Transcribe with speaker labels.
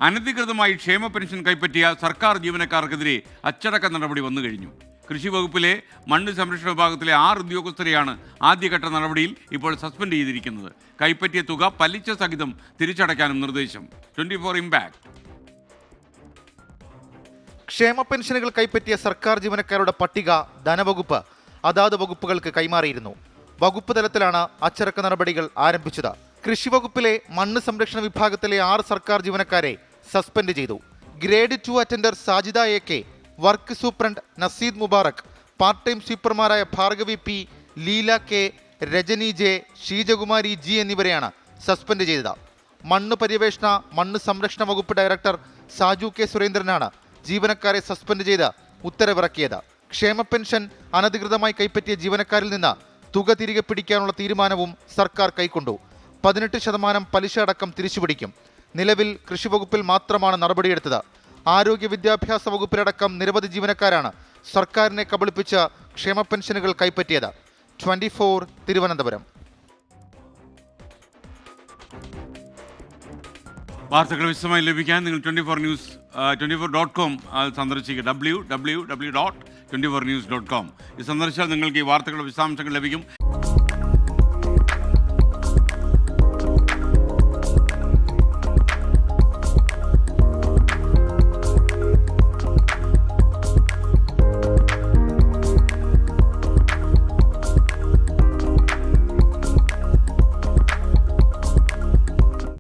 Speaker 1: അനധികൃതമായി ക്ഷേമ പെൻഷൻ കൈപ്പറ്റിയ സർക്കാർ ജീവനക്കാർക്കെതിരെ അച്ചടക്ക നടപടി വന്നു കഴിഞ്ഞു. കൃഷി വകുപ്പിലെ മണ്ണ് സംരക്ഷണ വിഭാഗത്തിലെ 6 ഉദ്യോഗസ്ഥരെയാണ് ആദ്യഘട്ട നടപടിയിൽ ഇപ്പോൾ സസ്പെൻഡ് ചെയ്തിരിക്കുന്നത്. കൈപ്പറ്റിയ തുക പലിശ സഹിതം തിരിച്ചടയ്ക്കാനും നിർദ്ദേശം. 24 ഇംപാക്ട്.
Speaker 2: ക്ഷേമ പെൻഷനുകൾ കൈപ്പറ്റിയ സർക്കാർ ജീവനക്കാരുടെ പട്ടിക ധനവകുപ്പ് അതാത് വകുപ്പുകൾക്ക് കൈമാറിയിരുന്നു. വകുപ്പ് തലത്തിലാണ് അച്ചടക്ക നടപടികൾ ആരംഭിച്ചത്. കൃഷി വകുപ്പിലെ മണ്ണ് സംരക്ഷണ വിഭാഗത്തിലെ 6 സർക്കാർ ജീവനക്കാരെ സസ്പെൻഡ് ചെയ്തു. Grade 2 attender Sajida AK, work superintendent Naseed Mubarak, part time സ്വീപ്പർമാരായ Bhargavi P, Leela K, Rajani J, Sheejakumari G എന്നിവരെയാണ് സസ്പെൻഡ് ചെയ്തത്. മണ്ണ് പര്യവേഷണ മണ്ണ് സംരക്ഷണ വകുപ്പ് ഡയറക്ടർ സാജു K സുരേന്ദ്രനാണ് ജീവനക്കാരെ സസ്പെൻഡ് ചെയ്ത് ഉത്തരവിറക്കിയത്. ക്ഷേമ പെൻഷൻ അനധികൃതമായി കൈപ്പറ്റിയ ജീവനക്കാരിൽ നിന്ന് തുക തിരികെ പിടിക്കാനുള്ള തീരുമാനവും സർക്കാർ കൈക്കൊണ്ടു. 18% പലിശ അടക്കം തിരിച്ചുപിടിക്കും. നിലവിൽ കൃഷി വകുപ്പിൽ മാത്രമാണ് നടപടിയെടുത്തത്. ആരോഗ്യ വിദ്യാഭ്യാസ വകുപ്പിലടക്കം നിരവധി ജീവനക്കാരാണ് സർക്കാരിനെ കബളിപ്പിച്ച് ക്ഷേമ പെൻഷനുകൾ കൈപ്പറ്റിയത്. 24 തിരുവനന്തപുരം.
Speaker 1: വാർത്തകൾ വിശദമായി ലഭിക്കാൻ നിങ്ങൾ 24news.com സന്ദർശിക്കുക. www.24news.com ഇത് സന്ദർശിച്ചാൽ നിങ്ങൾക്ക് ഈ വാർത്തകളുടെ വിശദാംശങ്ങൾ ലഭിക്കും.